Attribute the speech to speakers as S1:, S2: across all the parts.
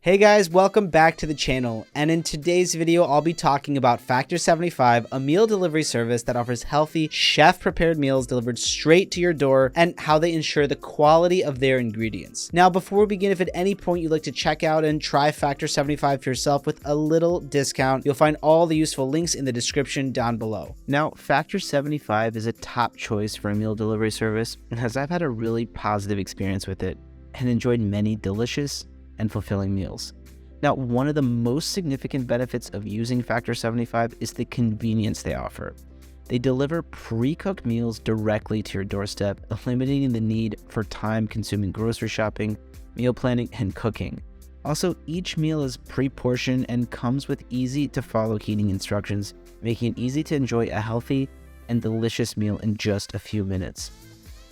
S1: Hey guys, welcome back to the channel, and in today's video I'll be talking about Factor 75, a meal delivery service that offers healthy, chef-prepared meals delivered straight to your door and how they ensure the quality of their ingredients. Now before we begin, if at any point you'd like to check out and try Factor 75 for yourself with a little discount, you'll find all the useful links in the description down below. Now Factor 75 is a top choice for a meal delivery service as I've had a really positive experience with it and enjoyed many delicious and fulfilling meals. Now, one of the most significant benefits of using Factor 75 is the convenience they offer. They deliver pre-cooked meals directly to your doorstep, eliminating the need for time-consuming grocery shopping, meal planning, and cooking. Also, each meal is pre-portioned and comes with easy-to-follow heating instructions, making it easy to enjoy a healthy and delicious meal in just a few minutes.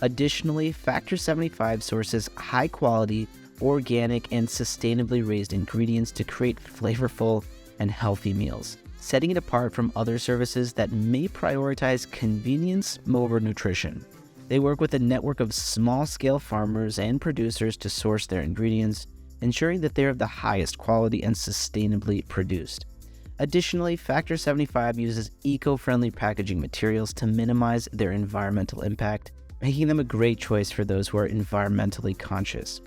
S1: Additionally, Factor 75 sources high-quality, organic, and sustainably raised ingredients to create flavorful and healthy meals, setting it apart from other services that may prioritize convenience over nutrition. They work with a network of small-scale farmers and producers to source their ingredients, ensuring that they're of the highest quality and sustainably produced. Additionally, Factor 75 uses eco-friendly packaging materials to minimize their environmental impact, making them a great choice for those who are environmentally conscious.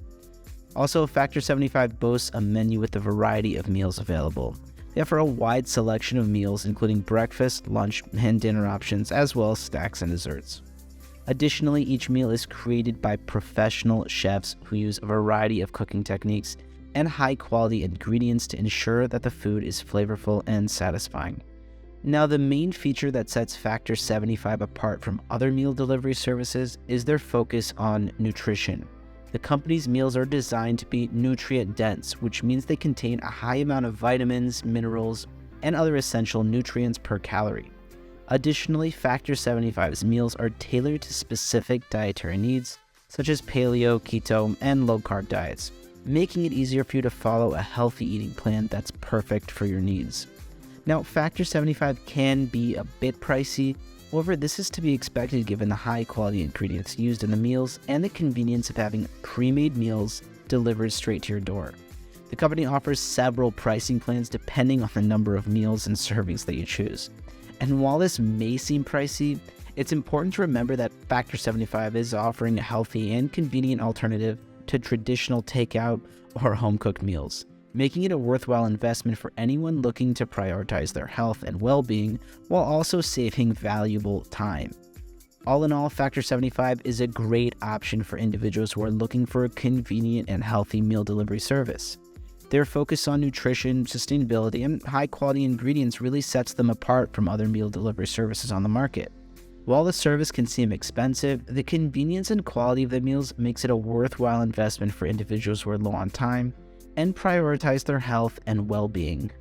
S1: Also, Factor 75 boasts a menu with a variety of meals available. They offer a wide selection of meals, including breakfast, lunch, and dinner options, as well as snacks and desserts. Additionally, each meal is created by professional chefs who use a variety of cooking techniques and high-quality ingredients to ensure that the food is flavorful and satisfying. Now, the main feature that sets Factor 75 apart from other meal delivery services is their focus on nutrition. The company's meals are designed to be nutrient-dense, which means they contain a high amount of vitamins, minerals, and other essential nutrients per calorie. Additionally, Factor 75's meals are tailored to specific dietary needs, such as paleo, keto, and low-carb diets, making it easier for you to follow a healthy eating plan that's perfect for your needs. Now, Factor 75 can be a bit pricey. However, this is to be expected given the high-quality ingredients used in the meals and the convenience of having pre-made meals delivered straight to your door. The company offers several pricing plans depending on the number of meals and servings that you choose. And while this may seem pricey, it's important to remember that Factor 75 is offering a healthy and convenient alternative to traditional takeout or home-cooked meals, making it a worthwhile investment for anyone looking to prioritize their health and well-being while also saving valuable time. All in all, Factor 75 is a great option for individuals who are looking for a convenient and healthy meal delivery service. Their focus on nutrition, sustainability, and high-quality ingredients really sets them apart from other meal delivery services on the market. While the service can seem expensive, the convenience and quality of the meals makes it a worthwhile investment for individuals who are low on time and prioritize their health and well-being.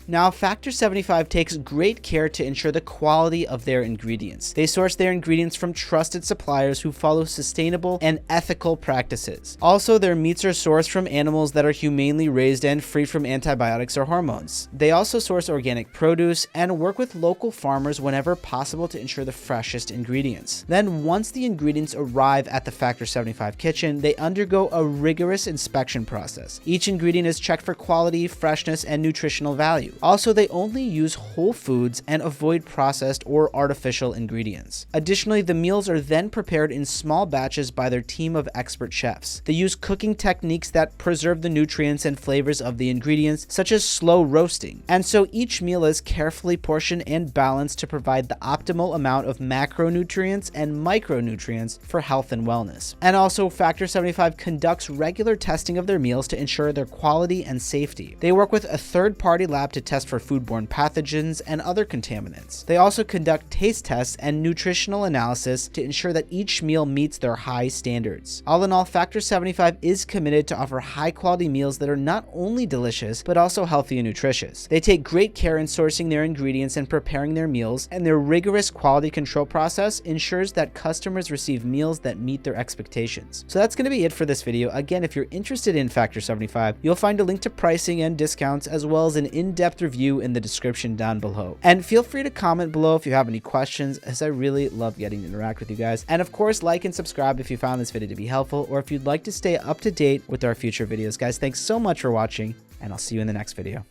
S1: Now, Factor 75 takes great care to ensure the quality of their ingredients. They source their ingredients from trusted suppliers who follow sustainable and ethical practices. Also, their meats are sourced from animals that are humanely raised and free from antibiotics or hormones. They also source organic produce and work with local farmers whenever possible to ensure the freshest ingredients. Then, once the ingredients arrive at the Factor 75 kitchen, they undergo a rigorous inspection process. Each ingredient is checked for quality, freshness, and nutritional value. Also, they only use whole foods and avoid processed or artificial ingredients. Additionally, the meals are then prepared in small batches by their team of expert chefs. They use cooking techniques that preserve the nutrients and flavors of the ingredients, such as slow roasting. And so each meal is carefully portioned and balanced to provide the optimal amount of macronutrients and micronutrients for health and wellness. And also, Factor 75 conducts regular testing of their meals to ensure their quality and safety. They work with a third-party lab to test for foodborne pathogens and other contaminants. They also conduct taste tests and nutritional analysis to ensure that each meal meets their high standards. All in all, Factor 75 is committed to offer high-quality meals that are not only delicious, but also healthy and nutritious. They take great care in sourcing their ingredients and preparing their meals, and their rigorous quality control process ensures that customers receive meals that meet their expectations. So that's going to be it for this video. Again, if you're interested in Factor 75, you'll find a link to pricing and discounts, as well as an in-depth review in the description down below. And feel free to comment below if you have any questions, as I really love getting to interact with you guys. And of course, like and subscribe if you found this video to be helpful, or if you'd like to stay up to date with our future videos. Guys, thanks so much for watching, and I'll see you in the next video.